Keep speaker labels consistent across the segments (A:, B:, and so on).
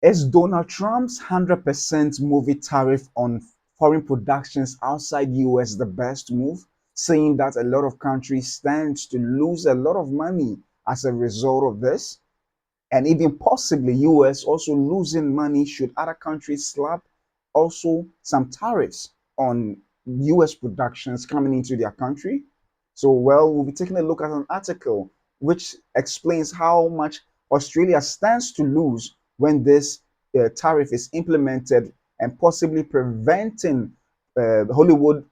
A: Is Donald Trump's 100% movie tariff on foreign productions outside US the best move? Saying that a lot of countries stand to lose a lot of money as a result of this, and even possibly US also losing money should other countries slap also some tariffs on US productions coming into their country. So, well, we'll be taking a look at an article which explains how much Australia stands to lose when this tariff is implemented, and possibly preventing Hollywood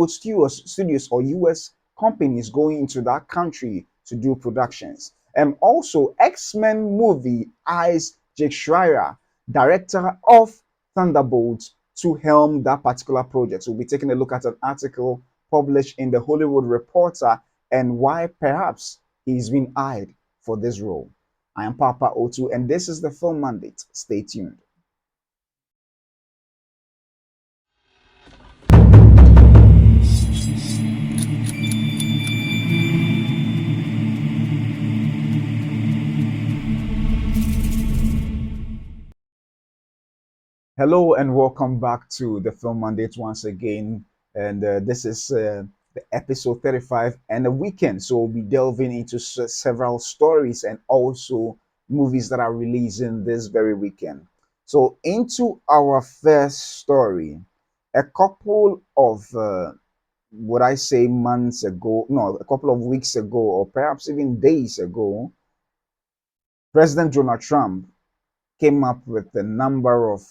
A: studios or US companies going into that country to do productions. And also, X-Men movie eyes Jake Schreier, director of Thunderbolts, to helm that particular project. So we'll be taking a look at an article published in the Hollywood Reporter and why perhaps he's been eyed for this role. I am Papa O2, and this is the Film Mandate. Stay tuned. Hello and welcome back to the Film Mandate once again. And this is the episode 35 and the weekend. So we'll be delving into several stories and also movies that are releasing this very weekend. So, into our first story, a couple of would I say months ago, no, a couple of weeks ago, or perhaps even days ago, President Donald Trump came up with a number of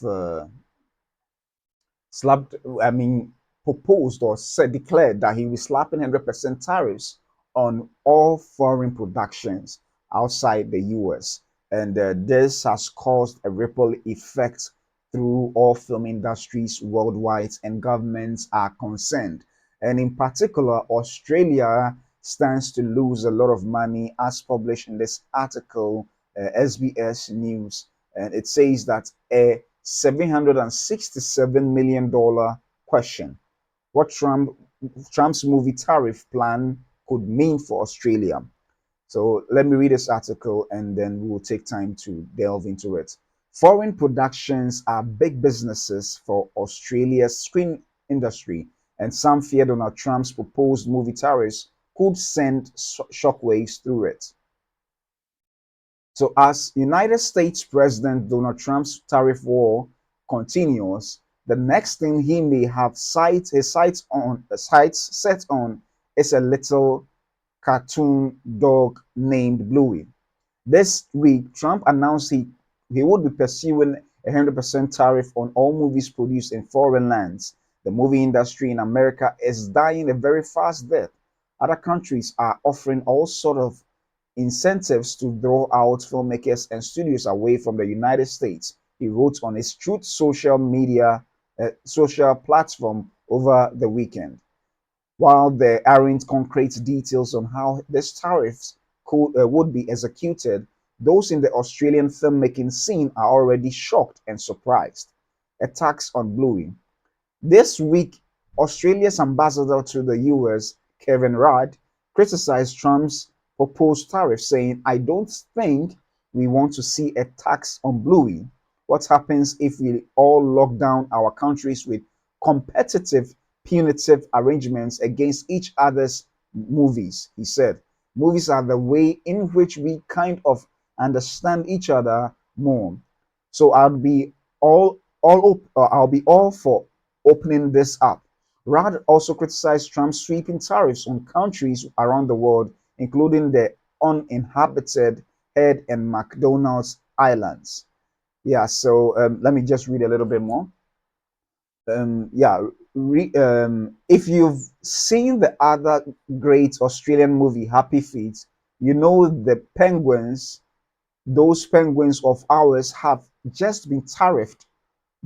A: slapped, I mean, proposed or said, declared that he was slapping 100% tariffs on all foreign productions outside the US. And this has caused a ripple effect through all film industries worldwide, and governments are concerned. And in particular, Australia stands to lose a lot of money, as published in this article, SBS News. And it says that a $767 million question what Trump's movie tariff plan could mean for Australia. So let me read this article and then we will take time to delve into it. Foreign productions are big businesses for Australia's screen industry, and some fear Donald Trump's proposed movie tariffs could send shockwaves through it. So, as United States President Donald Trump's tariff war continues, the next thing he may have his sights set on is a little cartoon dog named Bluey. This week, Trump announced he would be pursuing a 100% tariff on all movies produced in foreign lands. The movie industry in America is dying a very fast death. Other countries are offering all sort of incentives to draw out filmmakers and studios away from the United States, he wrote on his Truth social media social platform over the weekend. While there aren't concrete details on how these tariffs would be executed, those in the Australian filmmaking scene are already shocked and surprised. A tax on Bluey. This week, Australia's ambassador to the US, Kevin Rudd, criticized Trump's proposed tariff, saying, I don't think we want to see a tax on Bluey. What happens if we all lock down our countries with competitive, punitive arrangements against each other's movies? He said, movies are the way in which we kind of understand each other more. So I'll be all for opening this up. Rudd also criticized Trump's sweeping tariffs on countries around the world, including the uninhabited Head and McDonald's Islands. Yeah, so let me just read a little bit more. If you've seen the other great Australian movie, Happy Feet, you know the penguins, those penguins of ours have just been tariffed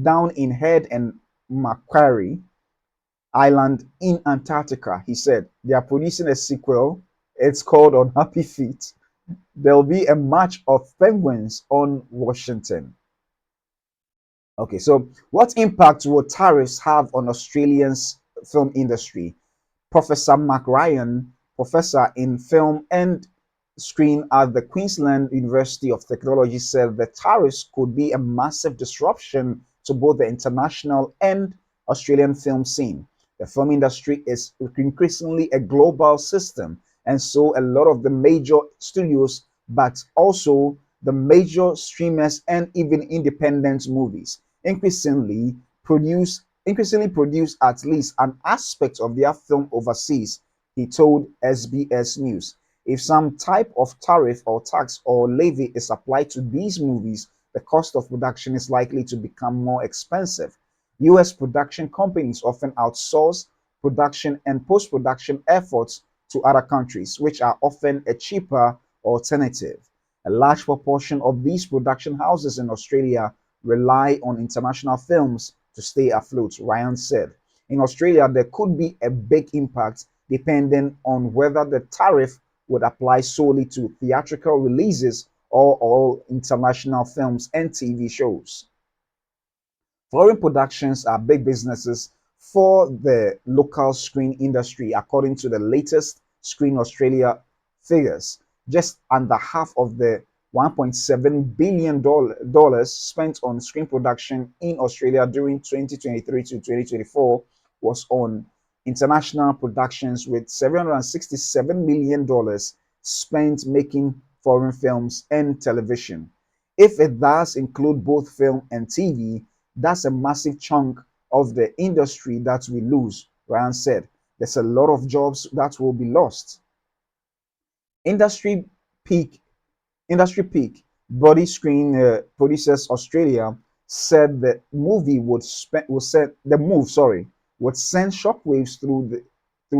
A: down in Head and Macquarie Island in Antarctica. He said they are producing a sequel. It's called On Happy Feet. There'll be a march of penguins on Washington. Okay, so what impact will tariffs have on Australians' film industry? Professor Mark Ryan, professor in film and screen at the Queensland University of Technology said the tariffs could be a massive disruption to both the international and Australian film scene. The film industry is increasingly a global system, and so a lot of the major studios, but also the major streamers and even independent movies, increasingly produce at least an aspect of their film overseas, he told SBS News. If some type of tariff or tax or levy is applied to these movies, the cost of production is likely to become more expensive. US production companies often outsource production and post production efforts to other countries, which are often a cheaper alternative. A large proportion of these production houses in Australia rely on international films to stay afloat, Ryan said. In Australia, there could be a big impact depending on whether the tariff would apply solely to theatrical releases or all international films and TV shows. Foreign productions are big businesses for the local screen industry, according to the latest Screen Australia figures. Just under half of the $1.7 billion spent on screen production in Australia during 2023 to 2024 was on international productions, with $767 million spent making foreign films and television. If it does include both film and TV, that's a massive chunk of the industry that we lose, Ryan said. There's a lot of jobs that will be lost. Industry peak Industry peak Body Screen Producers Australia said the movie would send the move, sorry, would send shockwaves through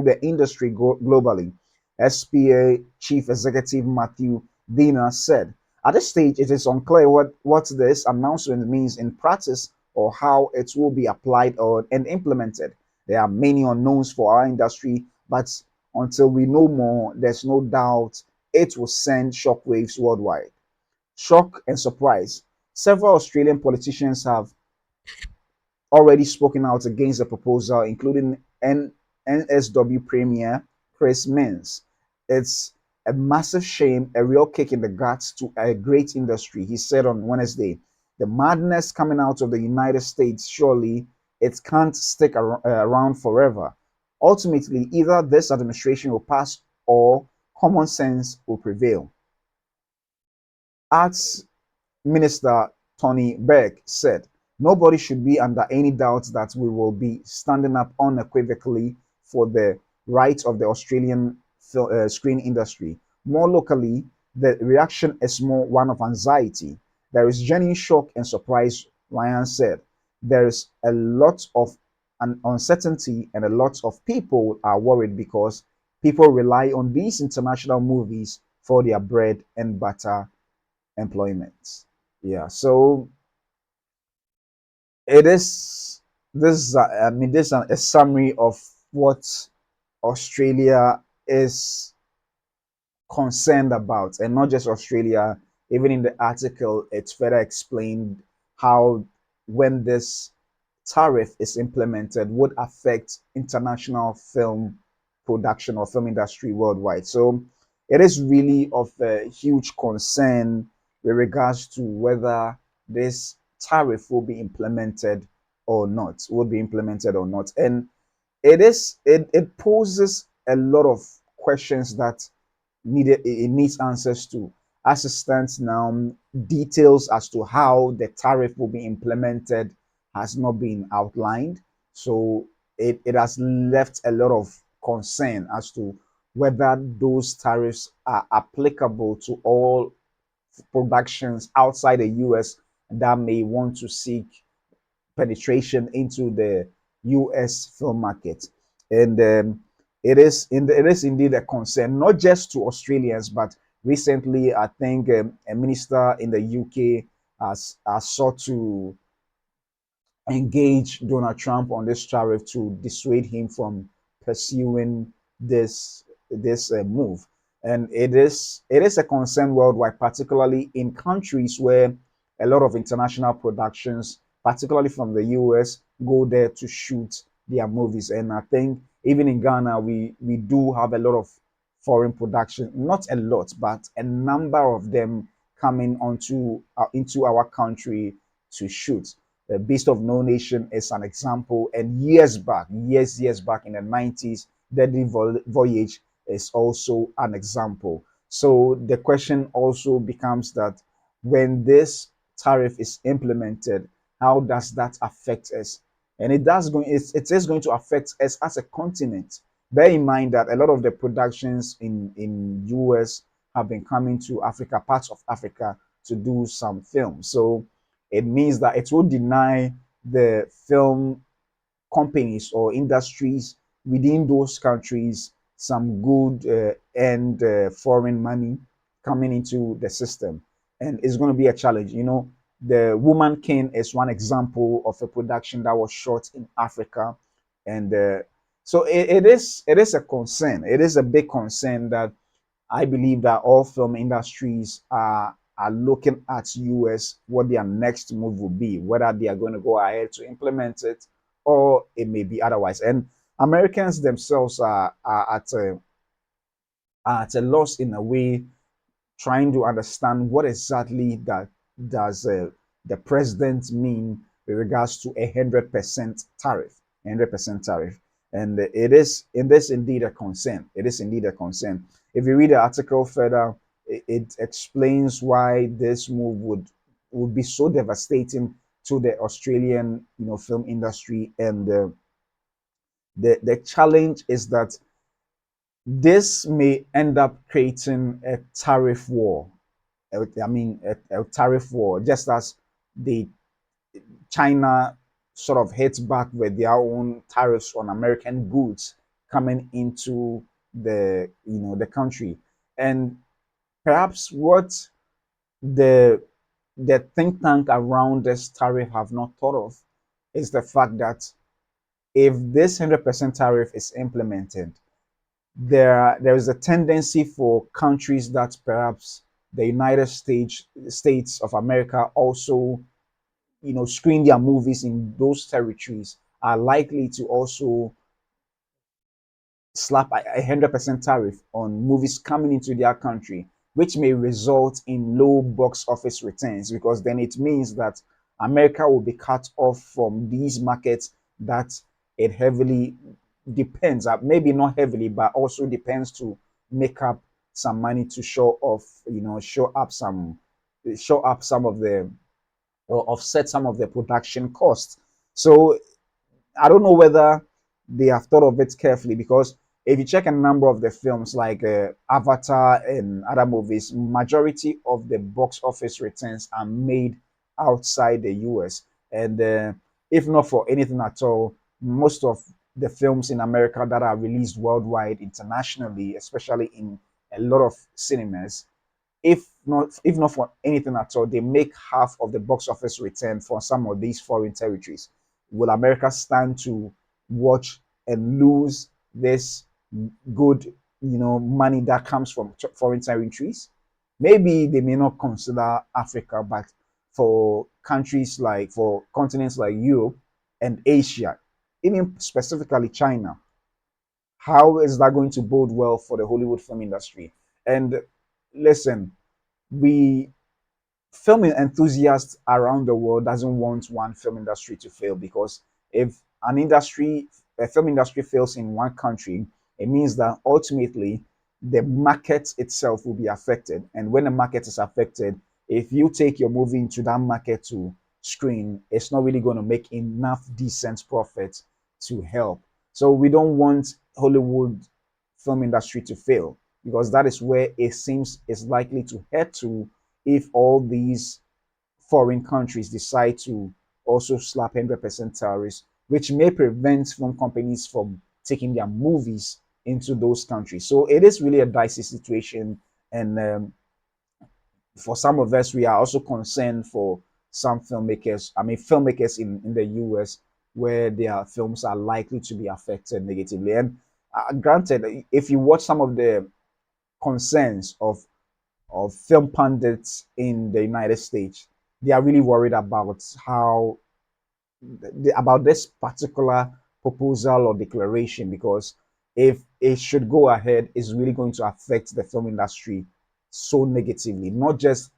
A: the industry globally. SPA Chief Executive Matthew Dina said, "At this stage, it is unclear what this announcement means in practice or how it will be applied and implemented. There are many unknowns for our industry, but until we know more, there's no doubt it will send shockwaves worldwide." Shock and surprise. Several Australian politicians have already spoken out against the proposal, including NSW Premier Chris Minns. "It's a massive shame, a real kick in the guts to a great industry," he said on Wednesday. "The madness coming out of the United States, surely it can't stick around forever. Ultimately, either this administration will pass or common sense will prevail." Arts Minister Tony Burke said, "Nobody should be under any doubt that we will be standing up unequivocally for the rights of the Australian screen industry. More locally, the reaction is more one of anxiety. There is genuine shock and surprise," Ryan said. "There is a lot of uncertainty, and a lot of people are worried because people rely on these international movies for their bread and butter employment." Yeah, so it is this. I mean, this is a summary of what Australia is concerned about, and not just Australia. Even in the article, it's further explained how, when this tariff is implemented, would affect international film production or film industry worldwide. So it is really of a huge concern with regards to whether this tariff will be implemented or not, and it poses a lot of questions that it needs answers to. As it stands now, details as to how the tariff will be implemented has not been outlined. So it has left a lot of concern as to whether those tariffs are applicable to all productions outside the US that may want to seek penetration into the US film market. And it is indeed a concern, not just to Australians, but recently, I think a minister in the UK has sought to engage Donald Trump on this tariff to dissuade him from pursuing this move. And it is a concern worldwide, particularly in countries where a lot of international productions, particularly from the US, go there to shoot their movies. And I think even in Ghana, we do have a lot of foreign production, not a lot, but a number of them coming onto into our country to shoot. Beast of No Nation is an example, and years back in the 90s, Deadly Voyage is also an example. So the question also becomes that when this tariff is implemented, how does that affect us? And it is going to affect us as a continent. Bear in mind that a lot of the productions in US have been coming to Africa, parts of Africa, to do some films. So it means that it will deny the film companies or industries within those countries some good and foreign money coming into the system. And it's going to be a challenge. The Woman King is one example of a production that was shot in Africa. And so it is a concern. It is a big concern that I believe that all film industries are looking at US what their next move will be, whether they are going to go ahead to implement it or it may be otherwise. And Americans themselves are at a loss in a way, trying to understand what exactly that does the president mean with regards to 100% tariff, 100% tariff. And it is indeed a concern. It is indeed a concern. If you read the article further, it explains why this move would be so devastating to the Australian film industry. And the challenge is that this may end up creating a tariff war. A tariff war, just as the China sort of hits back with their own tariffs on American goods coming into the country. And perhaps what the the think tank around this tariff have not thought of is the fact that if this 100% tariff is implemented, there is a tendency for countries that perhaps the United States of America also screen their movies in those territories are likely to also slap a 100% tariff on movies coming into their country, which may result in low box office returns, because then it means that America will be cut off from these markets that it heavily depends, maybe not heavily, but also depends to make up some money to show up some of the or offset some of the production costs. So I don't know whether they have thought of it carefully, because if you check a number of the films like Avatar and other movies, majority of the box office returns are made outside the US. And if not for anything at all, most of the films in America that are released worldwide, internationally, especially in a lot of cinemas, if not for anything at all, they make half of the box office return for some of these foreign territories. Will America stand to watch and lose this good, money that comes from foreign territories? Maybe they may not consider Africa, but for continents like Europe and Asia, even specifically China, how is that going to bode well for the Hollywood film industry? And listen, we film enthusiasts around the world doesn't want one film industry to fail, because if a film industry fails in one country, it means that ultimately the market itself will be affected. And when the market is affected, if you take your movie into that market to screen, it's not really going to make enough decent profit to help. So we don't want Hollywood film industry to fail, because that is where it seems is likely to head to if all these foreign countries decide to also slap 100% tariffs, which may prevent film companies from taking their movies into those countries. So it is really a dicey situation. And for some of us, we are also concerned for some filmmakers, filmmakers in the US, where their films are likely to be affected negatively. And granted, if you watch some of the concerns of film pundits in the United States, they are really worried about about this particular proposal or declaration, because if it should go ahead is really going to affect the film industry so negatively. Not just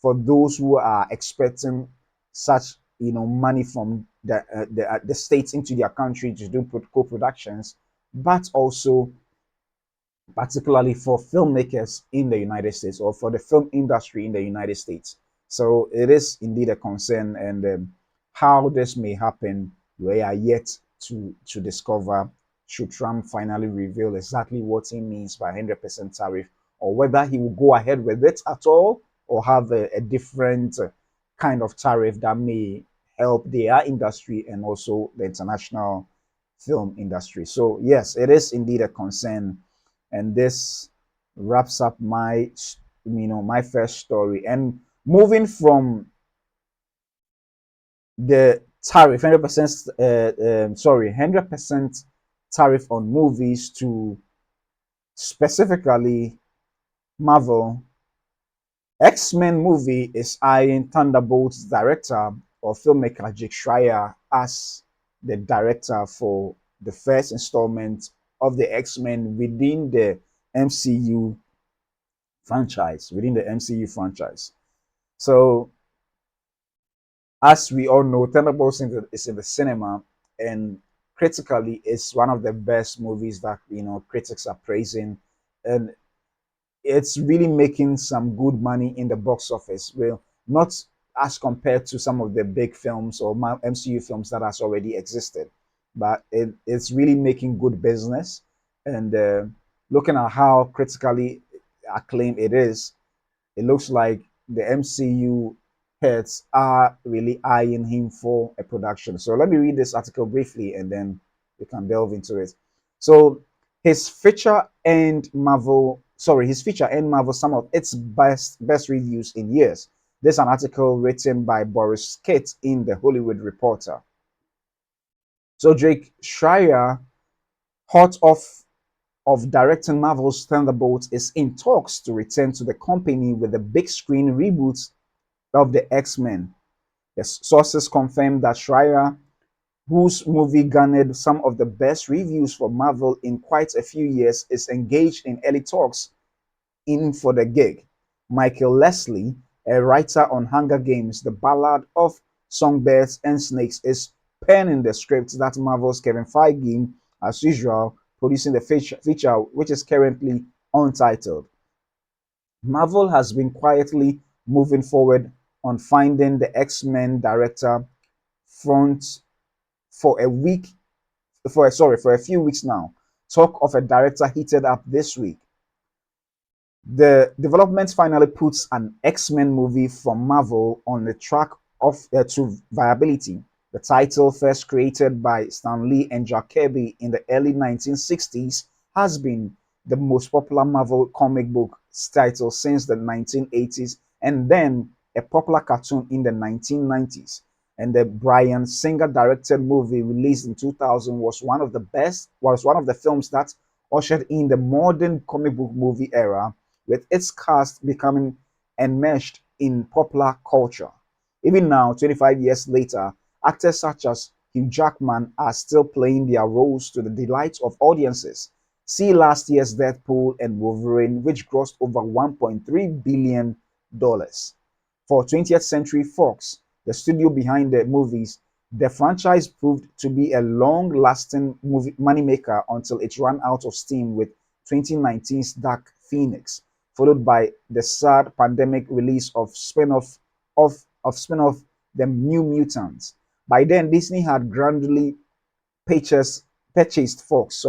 A: for those who are expecting such money from the states into their country to do co-productions, but also particularly for filmmakers in the United States or for the film industry in the United States. So it is indeed a concern, and how this may happen, we are yet to discover. Should Trump finally reveal exactly what he means by 100% tariff, or whether he will go ahead with it at all, or have a different kind of tariff that may help their industry and also the international film industry. So yes, it is indeed a concern, and this wraps up my first story. And moving from the tariff 100% 100% tariff on movies to specifically Marvel, X-Men movie is eyeing Thunderbolts director or filmmaker Jake Schreier as the director for the first installment of the X-Men within the MCU franchise. So, as we all know, Thunderbolts is in the cinema, and critically, it's one of the best movies that critics are praising, and it's really making some good money in the box office. Well, not as compared to some of the big films or MCU films that has already existed, but it's really making good business. And looking at how critically acclaimed it is, it looks like the MCU heads are really eyeing him for a production. So let me read this article briefly and then we can delve into it. So his feature and Marvel some of its best reviews in years. There's an article written by Boris Kitt in the Hollywood Reporter. So Drake Schreier, hot off of directing Marvel's Thunderbolts, is in talks to return to the company with a big screen reboot of the X-Men. The sources confirmed that Schreier, whose movie garnered some of the best reviews for Marvel in quite a few years, is engaged in early talks in for the gig. Michael Leslie, a writer on Hunger Games, The Ballad of Songbirds and Snakes, is penning the script that Marvel's Kevin Feige, as usual, producing the feature, which is currently untitled. Marvel has been quietly moving forward on finding the X-Men director front for a few weeks now. Talk of a director heated up this week. The development finally puts an X-Men movie from Marvel on the track to viability. The title, first created by Stan Lee and Jack Kirby in the early 1960s, has been the most popular Marvel comic book title since the 1980s, and then a popular cartoon in the 1990s. And the Bryan Singer directed movie released in 2000 was one of the films that ushered in the modern comic book movie era, with its cast becoming enmeshed in popular culture. Even now, 25 years later, actors such as Hugh Jackman are still playing their roles to the delight of audiences. See last year's Deadpool and Wolverine, which grossed over $1.3 billion. For 20th Century Fox, the studio behind the movies, the franchise proved to be a long-lasting moneymaker until it ran out of steam with 2019's Dark Phoenix, followed by the sad pandemic release of spin-off The New Mutants. By then, Disney had grandly purchased Fox,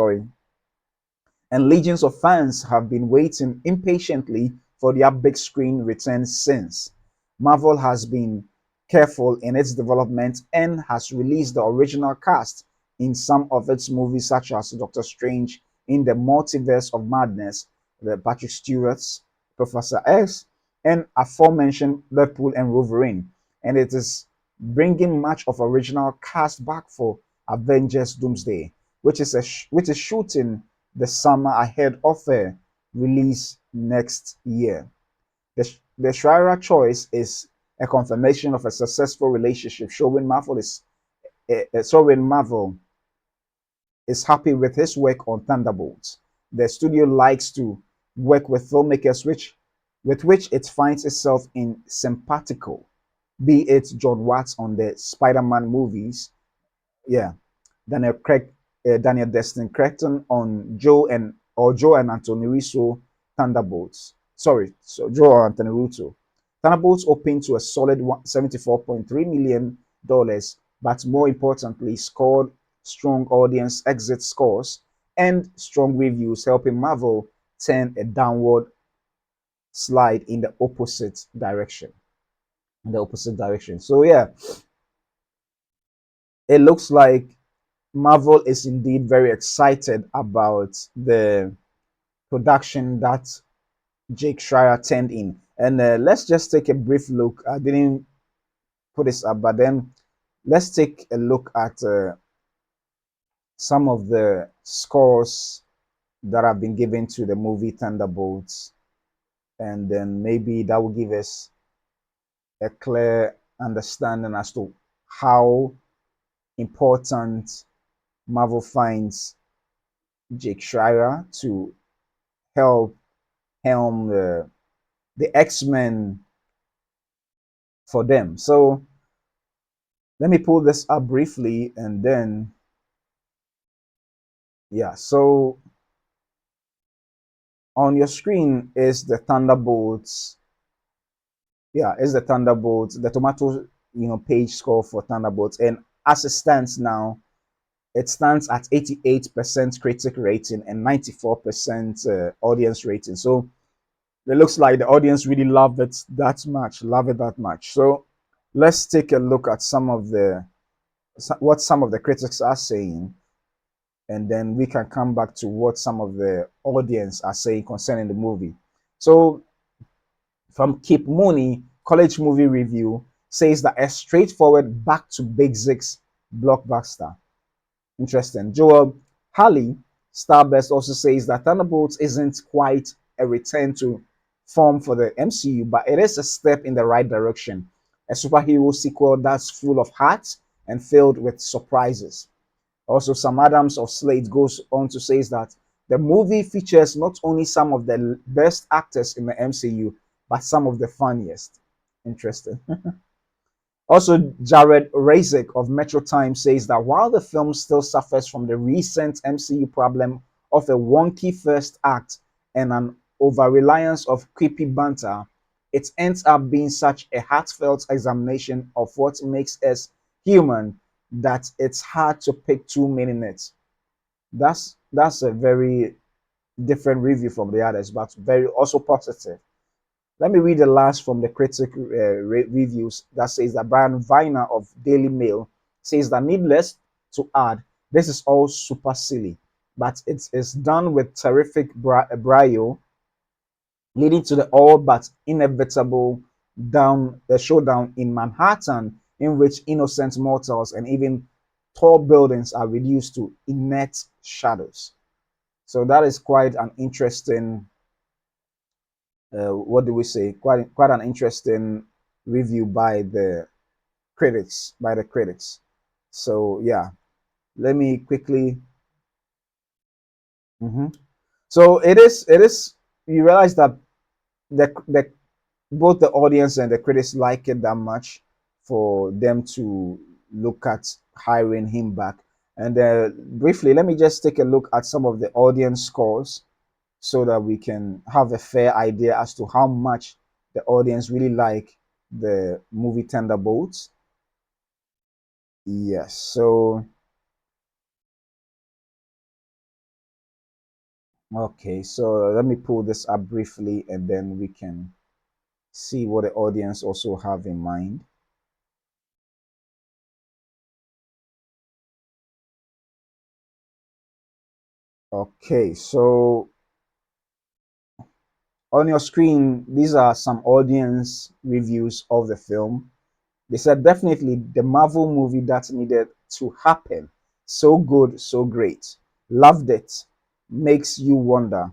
A: and legions of fans have been waiting impatiently for their big screen return since. Marvel has been careful in its development and has released the original cast in some of its movies, such as Doctor Strange in the Multiverse of Madness, the Patrick Stewart's Professor X, and aforementioned Deadpool and Wolverine. And it is bringing much of original cast back for Avengers Doomsday, which is shooting the summer ahead of a release next year. The Schreier choice is a confirmation of a successful relationship, showing Marvel is happy with his work on Thunderbolts. The studio likes to work with filmmakers with which it finds itself in sympathical, be it John Watts on the Spider-Man movies, yeah, Daniel Craig, Daniel Destin Creighton on Joe and Anthony Russo Thunderbolts. Sorry, so Joe and Anthony Russo. Thunderbolts opened to a solid $74.3 million, but more importantly, scored strong audience exit scores and strong reviews, helping Marvel turn a downward slide in the opposite direction. In the opposite direction. So yeah, it looks like Marvel is indeed very excited about the production that Jake Schreier turned in. And let's just take a brief look. I didn't put this up, but then let's take a look at some of the scores that have been given to the movie Thunderbolts. And then maybe that will give us a clear understanding as to how important Marvel finds Jake Schreier to help Helm the X-Men for them. So let me pull this up briefly and then yeah. So on your screen is the Thunderbolts. Yeah, is the Thunderbolts, the tomato page score for Thunderbolts. And as it stands now, it stands at 88% critic rating and 94% audience rating. So it looks like the audience really love it that much, love it that much. So let's take a look at what some of the critics are saying, and then we can come back to what some of the audience are saying concerning the movie. So from Kip Mooney, College Movie Review says that a straightforward back to basics blockbuster. Interesting. Joel Halley, Starburst, also says that Thunderbolts isn't quite a return to form for the MCU, but it is a step in the right direction. A superhero sequel that's full of heart and filled with surprises. Also, Sam Adams of Slate goes on to say that the movie features not only some of the best actors in the MCU, but some of the funniest. Interesting. Also, Jared Razek of Metro Times says that while the film still suffers from the recent MCU problem of a wonky first act and an over reliance of creepy banter, it ends up being such a heartfelt examination of what makes us human that it's hard to pick too many nits. That's a very different review from the others, but very also positive. Let me read the last from the critic reviews that says that Brian Viner of Daily Mail says that needless to add, this is all super silly, but it is done with terrific brio, leading to the all but inevitable showdown in Manhattan, in which innocent mortals and even tall buildings are reduced to inert shadows. So that is quite an interesting what do we say? Quite an interesting review by the critics. So yeah, let me quickly. Mhm. So it is. You realize that the both the audience and the critics like it that much for them to look at hiring him back. And briefly, let me just take a look at some of the audience scores so that we can have a fair idea as to how much the audience really like the movie Thunderbolts. Yes, so okay, so let me pull this up briefly and then we can see what the audience also have in mind. Okay, so on your screen, these are some audience reviews of the film. They said definitely the Marvel movie that needed to happen. So good, so great. Loved it. Makes you wonder.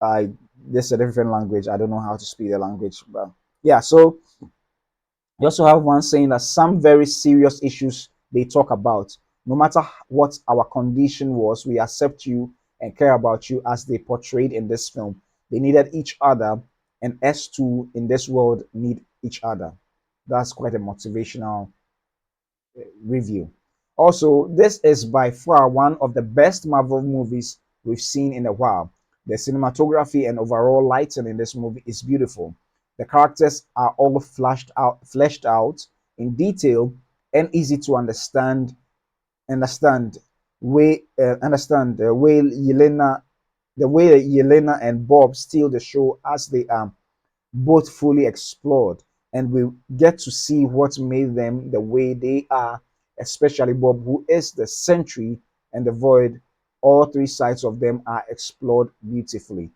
A: I This is a different language. I don't know how to speak the language, but yeah. So you also have one saying that some very serious issues they talk about. no matter what our condition was, we accept you and care about you as they portrayed in this film. They needed each other, and S2 in this world need each other. That's quite a motivational review. Also, this is by far one of the best Marvel movies we've seen in a while. The cinematography and overall lighting in this movie is beautiful. The characters are all fleshed out in detail and easy to understand the way Yelena and Bob steal the show as they are both fully explored, and we get to see what made them the way they are, especially Bob, who is the Sentry and the Void. All three sides of them are explored beautifully.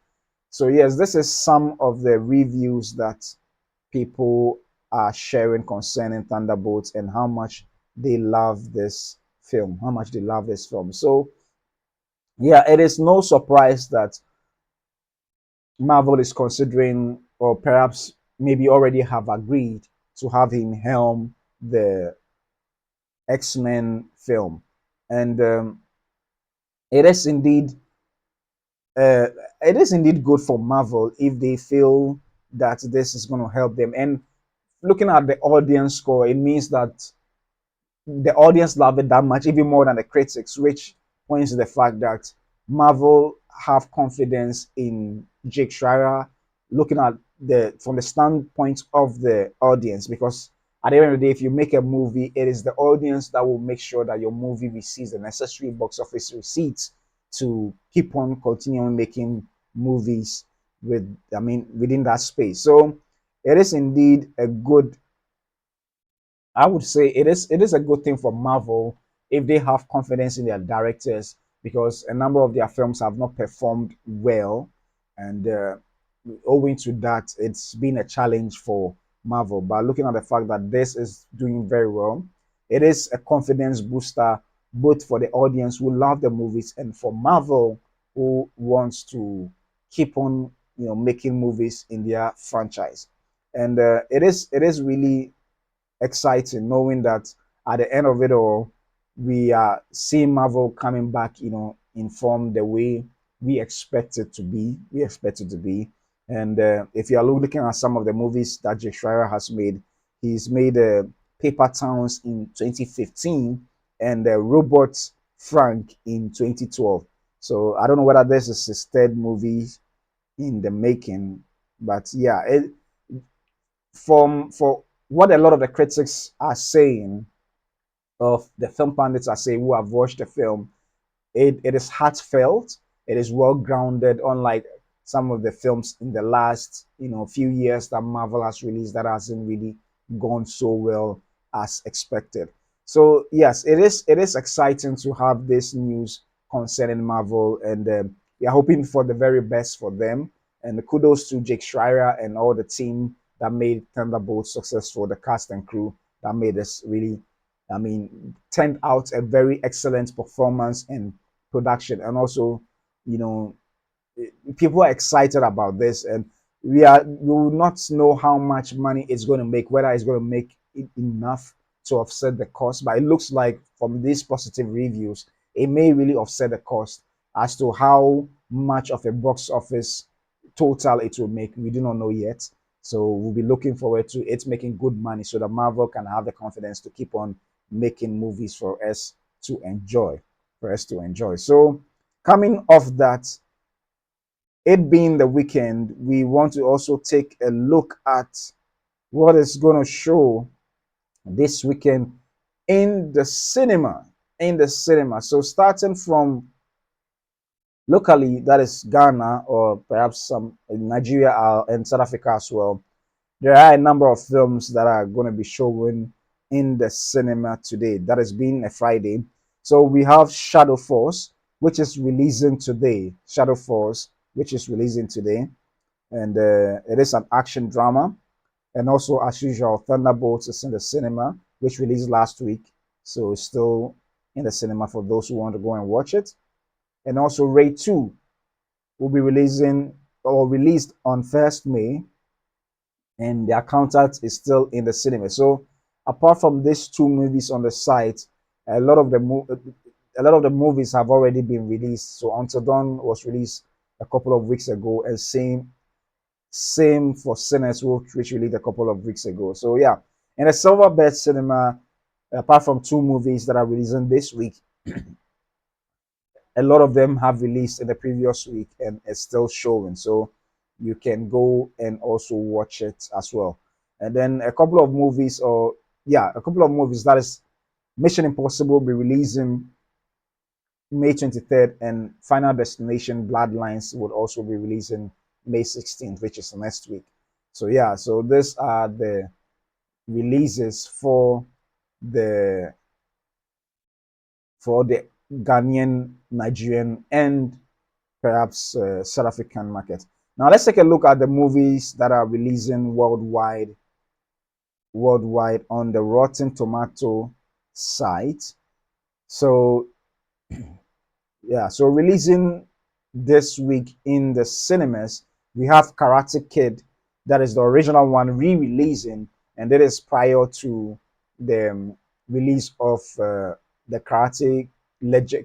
A: So yes, this is some of the reviews that people are sharing concerning Thunderbolts and how much they love this film, how much they love this film. So yeah, it is no surprise that Marvel is considering, or perhaps maybe already have agreed to have him helm the X-Men film, and it is indeed uh, it is indeed good for Marvel if they feel that this is going to help them. And looking at the audience score, it means that the audience love it that much, even more than the critics, which points to the fact that Marvel have confidence in Jake Schreier, looking at the from the standpoint of the audience. Because at the end of the day, if you make a movie, it is the audience that will make sure that your movie receives the necessary box office receipts to keep on continuing making movies within that space. So it is indeed a good I would say it is a good thing for Marvel if they have confidence in their directors, because a number of their films have not performed well, and owing to that, it's been a challenge for Marvel. But looking at the fact that this is doing very well, it is a confidence booster both for the audience who love the movies and for Marvel who wants to keep on making movies in their franchise. And it is really exciting knowing that at the end of it all, we are seeing Marvel coming back, in form the way we expect it to be. We expect it to be. And if you are looking at some of the movies that Jake Schreier has made, he's made Paper Towns in 2015 and Robot Frank in 2012. So I don't know whether this is his third movie in the making, but yeah, for what a lot of the critics are saying, of the film pundits are saying who have watched the film, it is heartfelt, it is well grounded, unlike some of the films in the last few years that Marvel has released that hasn't really gone so well as expected. So yes, it is exciting to have this news concerning Marvel, and we are hoping for the very best for them. And kudos to Jake Schreier and all the team that made Thunderbolts successful, the cast and crew that made us really, turned out a very excellent performance and production. And also, you know, people are excited about this, and we will not know how much money it's going to make, whether it's going to make it enough to offset the cost. But it looks like from these positive reviews, it may really offset the cost. As to how much of a box office total it will make, we do not know yet. So we'll be looking forward to it making good money so that Marvel can have the confidence to keep on making movies for us to enjoy. So coming off that, it being the weekend, we want to also take a look at what is going to show this weekend in the cinema. So starting from locally, that is Ghana or perhaps some in Nigeria and South Africa as well. There are a number of films that are going to be showing in the cinema today. That has been a Friday. So we have Shadow Force, which is releasing today. And it is an action drama. And also, as usual, Thunderbolts is in the cinema, which released last week. So it's still in the cinema for those who want to go and watch it. And also, Ray 2 will be released on 1st May, and the accountant is still in the cinema. So apart from these two movies on the site, A lot of the a lot of the movies have already been released. So Until Dawn was released a couple of weeks ago, and same for Sinners, which released a couple of weeks ago. So yeah, in a Silverbird cinema, apart from two movies that are releasing this week, a lot of them have released in the previous week and it's still showing. So you can go and also watch it as well. And then a couple of movies, or yeah, a couple of movies, that is Mission Impossible will be releasing May 23rd, and Final Destination Bloodlines would also be releasing May 16th, which is next week. So yeah, so these are the releases the for the Ghanaian, Nigerian, and perhaps South African market. Now let's take a look at the movies that are releasing worldwide on the Rotten Tomato site. So yeah, so releasing this week in the cinemas, we have Karate Kid, that is the original one, re-releasing, and that is prior to the release of the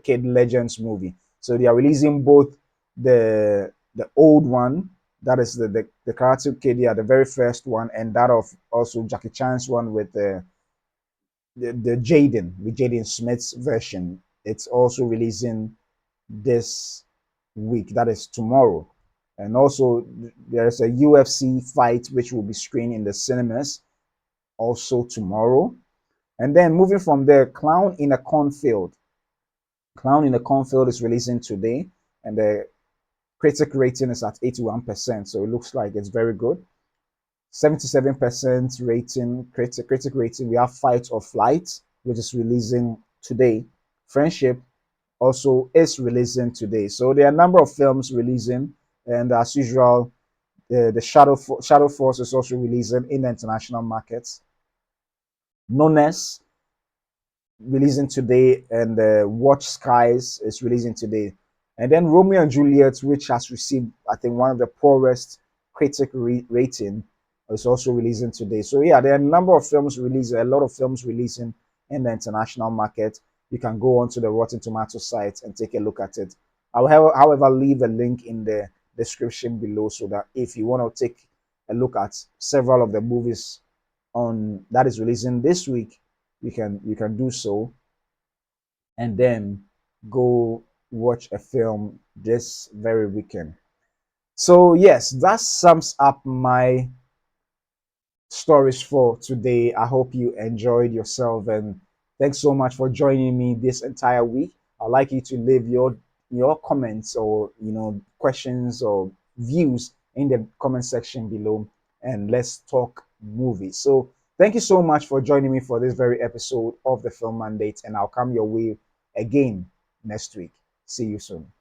A: Kid Legends movie. So they are releasing both the old one, that is the Karate Kid, yeah, the very first one, and that of also Jackie Chan's one with the Jaden, with Jaden Smith's version. It's also releasing this week, that is tomorrow. And also, there's a UFC fight which will be screened in the cinemas also tomorrow. And then moving from there, Clown in a Cornfield. Clown in a Cornfield is releasing today, and the critic rating is at 81%. So it looks like it's very good. 77% rating, critic rating. We have Fight or Flight, which is releasing today. Friendship also is releasing today. So there are a number of films releasing, and as usual, the Shadow Force is also releasing in the international markets. Nones releasing today, and Watch Skies is releasing today. And then Romeo and Juliet, which has received, I think, one of the poorest critic rating, is also releasing today. So yeah, there are a number of films releasing, a lot of films releasing in the international market. You can go onto the Rotten Tomato site and take a look at it. I will, however, leave a link in the description below, so that if you want to take a look at several of the movies on that is releasing this week, you can do so, and then go watch a film this very weekend. So yes, that sums up my stories for today. I hope you enjoyed yourself, and thanks so much for joining me this entire week. I'd like you to leave your comments, or questions or views in the comment section below, and let's talk movies. So thank you so much for joining me for this very episode of the Film Mandate, and I'll come your way again next week. See you soon.